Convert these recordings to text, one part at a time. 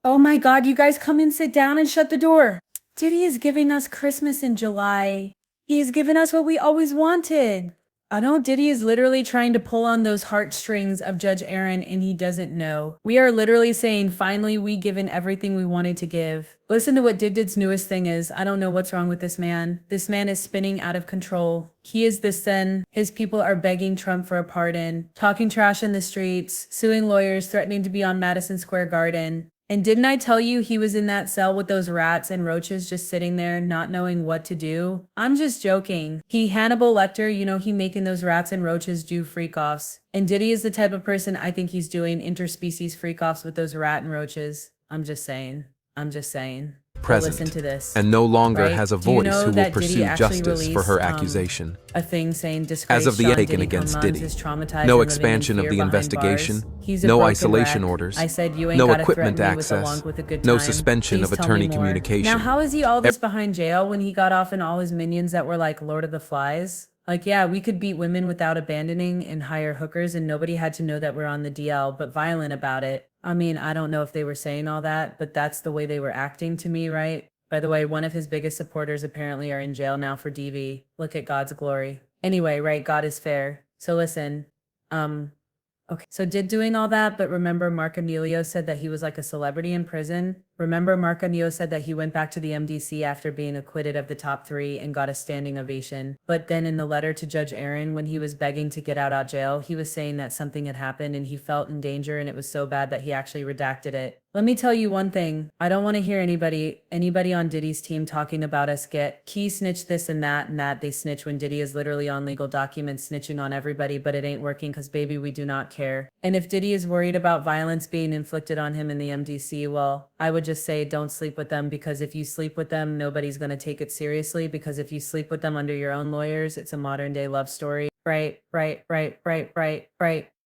Oh my God, you guys come and sit down and shut the door. Diddy is giving us Christmas in July. He has given us what we always wanted. I know Diddy is literally trying to pull on those heartstrings of Judge Aaron and he doesn't know. We are literally saying, finally, we given everything we wanted to give. Listen to what Diddy's newest thing is. I don't know what's wrong with this man. This man is spinning out of control. He is the sin. His people are begging Trump for a pardon, talking trash in the streets, suing lawyers, threatening to be on Madison Square Garden. And didn't I tell you he was in that cell with those rats and roaches just sitting there not knowing what to do? I'm just joking. He Hannibal Lecter, he making those rats and roaches do freak-offs. And Diddy is the type of person I think he's doing interspecies freak-offs with those rat and roaches. I'm just saying. I'm just saying. But listen Present, to this. and no longer Right? has a Do you voice know who will that Diddy pursue actually justice for released her accusation. a thing saying disgrace As of the Sean taken Diddy against Commons Diddy, is traumatized no and living in expansion of fear the behind investigation, bars. He's a no broken isolation wreck. orders, I said you ain't no gotta equipment threaten me with access, along with a good no time. suspension Please of tell me attorney more. Now communication. how is he all this behind jail when he got off and all his minions that were like Lord of the Flies? Like, yeah, we could beat women without abandoning and hire hookers and nobody had to know that we're on the DL, but violent about it. I mean, I don't know if they were saying all that, but that's the way they were acting to me, right? By the way, one of his biggest supporters apparently are in jail now for DV. Look at God's glory. Anyway, right, God is fair. So listen, um, okay, so did doing all that, but remember Mark Emilio said that he was like a celebrity in prison? Remember Mark Emilio said that he went back to the MDC after being acquitted of the top three and got a standing ovation. But then in the letter to Judge Aaron, when he was begging to get out of jail, he was saying that something had happened and he felt in danger and it was so bad that he actually redacted it. Let me tell you one thing. I don't want to hear anybody on Diddy's team talking about us get key snitch this and that they snitch when Diddy is literally on legal documents snitching on everybody, but it ain't working because baby, we do not care. And if Diddy is worried about violence being inflicted on him in the MDC, well, I would just say don't sleep with them because if you sleep with them, nobody's going to take it seriously because if you sleep with them under your own lawyers, it's a modern day love story. Right.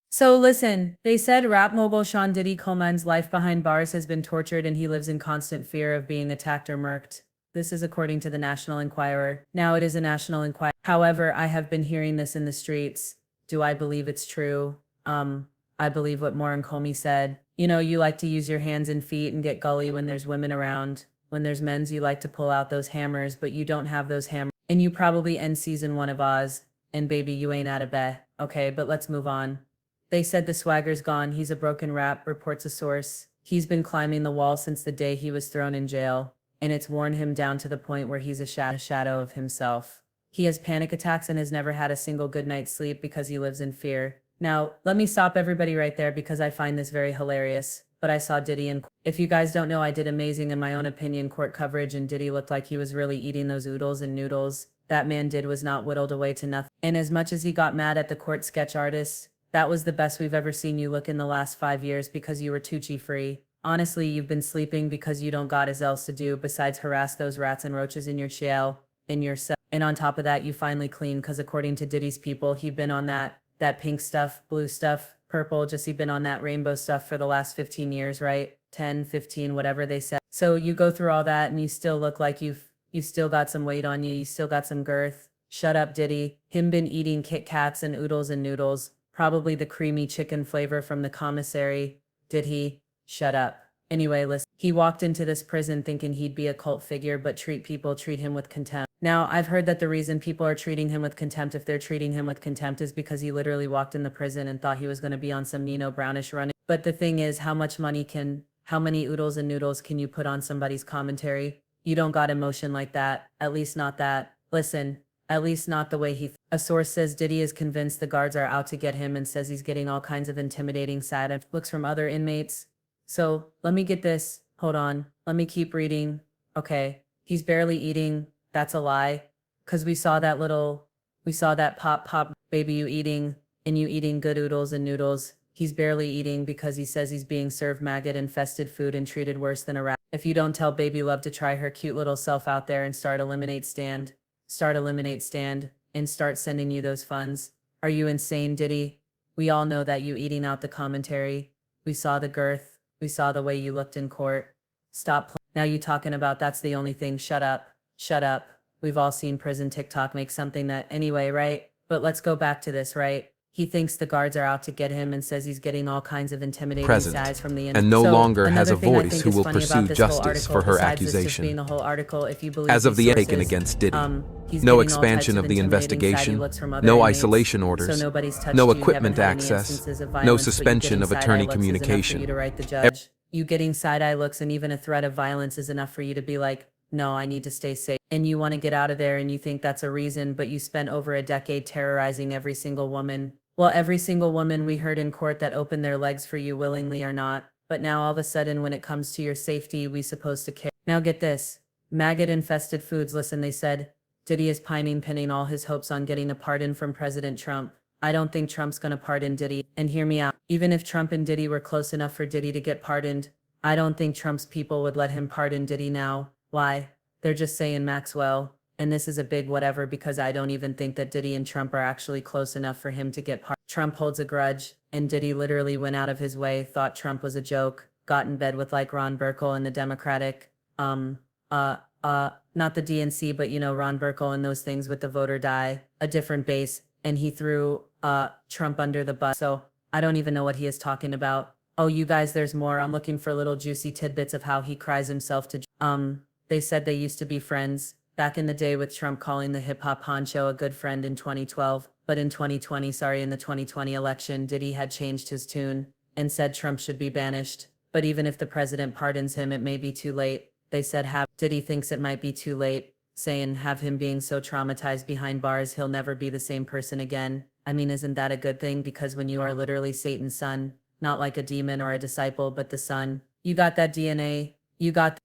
So listen, they said rap mogul Sean Diddy Coleman's life behind bars has been tortured and he lives in constant fear of being attacked or murked. This is according to the National Enquirer. Now it is a National Enquirer. However, I have been hearing this in the streets. Do I believe it's true? I believe what Maureen Comey said. You like to use your hands and feet and get gully when there's women around. When there's men's, you like to pull out those hammers, but you don't have those hammers. And you probably end season 1 of Oz. And baby, you ain't out of bed. Okay, but let's move on. They said the swagger's gone. He's a broken rap, reports a source. He's been climbing the wall since the day he was thrown in jail, and it's worn him down to the point where he's a shadow of himself. He has panic attacks and has never had a single good night's sleep because he lives in fear. Now, let me stop everybody right there because I find this very hilarious. But I saw Diddy in. If you guys don't know, I did amazing in my own opinion court coverage, and Diddy looked like he was really eating those oodles and noodles. That man did was not whittled away to nothing. And as much as he got mad at the court sketch artists, that was the best we've ever seen you look in the last 5 years because you were Tucci free. Honestly, you've been sleeping because you don't got as else to do besides harass those rats and roaches in your jail, in your cell. And on top of that, you finally clean because according to Diddy's people, he'd been on that pink stuff, blue stuff, purple, just he'd been on that rainbow stuff for the last 15 years, right? 10, 15, whatever they said. So you go through all that and you still look like you've still got some weight on you. You still got some girth. Shut up, Diddy. Him been eating Kit Kats and oodles and noodles. Probably the creamy chicken flavor from the commissary. Did he? Shut up. Anyway, listen, he walked into this prison thinking he'd be a cult figure, but treat him with contempt. Now, I've heard that the reason people are treating him with contempt, if they're treating him with contempt, is because he literally walked in the prison and thought he was going to be on some Nino Brownish run. But the thing is, how many oodles and noodles can you put on somebody's commentary? You don't got emotion like that. At least not that. Listen, at least not the way a source says Diddy is convinced the guards are out to get him and says he's getting all kinds of intimidating side looks from other inmates. So, let me get this. Hold on. Let me keep reading. Okay. He's barely eating. That's a lie. 'Cause we saw that pop, baby you eating good oodles and noodles. He's barely eating because he says he's being served maggot-infested food and treated worse than a rat. If you don't tell Baby Love to try her cute little self out there and start eliminate stand, and start sending you those funds. Are you insane, Diddy? We all know that you eating out the commentary. We saw the girth. We saw the way you looked in court. Now you talking about that's the only thing. Shut up. Shut up. We've all seen prison TikTok make something that anyway, right? But let's go back to this, right? He thinks the guards are out to get him and says he's getting all kinds of intimidating present, sighs from the and no So, longer has another a thing I voice think who is will funny pursue about this whole justice article, for her besides this just being accusation. the whole article, if you believe As of these the Aiken sources, against Diddy, he's no getting all types expansion of of the intimidating side investigation, looks from other no inmates. isolation So orders, nobody's touched no you. You haven't equipment had any access, instances of no violence, but you suspension getting of side-eye attorney looks is enough for you communication. to write the judge. You getting side-eye looks and even a threat of violence is enough for you to be like, no, I need to stay safe. And you want to get out of there and you think that's a reason, but you spent over a decade terrorizing every single woman. Well, every single woman we heard in court that opened their legs for you willingly or not. But now all of a sudden when it comes to your safety, we supposed to care. Now get this. Maggot-infested foods. Listen, they said, Diddy is pinning all his hopes on getting a pardon from President Trump. I don't think Trump's gonna pardon Diddy. And hear me out. Even if Trump and Diddy were close enough for Diddy to get pardoned, I don't think Trump's people would let him pardon Diddy now. Why? They're just saying Maxwell. And this is a big whatever because I don't even think that Diddy and Trump are actually close enough for him to get pardoned. Trump holds a grudge, and Diddy literally went out of his way, thought Trump was a joke, got in bed with like Ron Burkle and the Democratic, not the DNC, but you know, Ron Burkle and those things with the voter die, a different base, and he threw, Trump under the bus. So I don't even know what he is talking about. Oh, you guys, there's more. I'm looking for little juicy tidbits of how he cries himself to, they said they used to be friends back in the day with Trump calling the hip hop honcho a good friend in 2012. But in 2020, in the 2020 election, Diddy had changed his tune and said Trump should be banished. But even if the president pardons him, it may be too late. They said Diddy thinks it might be too late, saying have him being so traumatized behind bars, he'll never be the same person again. I mean, isn't that a good thing? Because when you are literally Satan's son, not like a demon or a disciple, but the son, you got that DNA.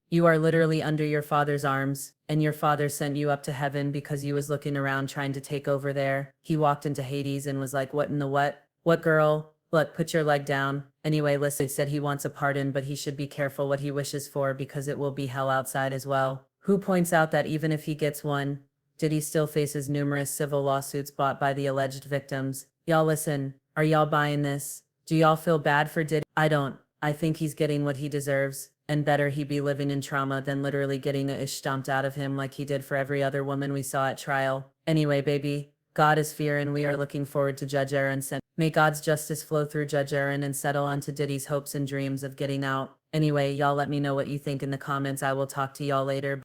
You are literally under your father's arms, and your father sent you up to heaven because you was looking around trying to take over there. He walked into Hades and was like, what in the what? What girl? Look, put your leg down. Anyway, listen, said he wants a pardon, but he should be careful what he wishes for because it will be hell outside as well. Who points out that even if he gets one, Diddy still faces numerous civil lawsuits brought by the alleged victims. Y'all listen, are y'all buying this? Do y'all feel bad for Diddy? I don't. I think he's getting what he deserves. And better he be living in trauma than literally getting the ish stomped out of him like he did for every other woman we saw at trial. Anyway, baby, God is fear and we are looking forward to Judge Aaron's sentence. May God's justice flow through Judge Aaron and settle onto Diddy's hopes and dreams of getting out. Anyway, y'all let me know what you think in the comments. I will talk to y'all later.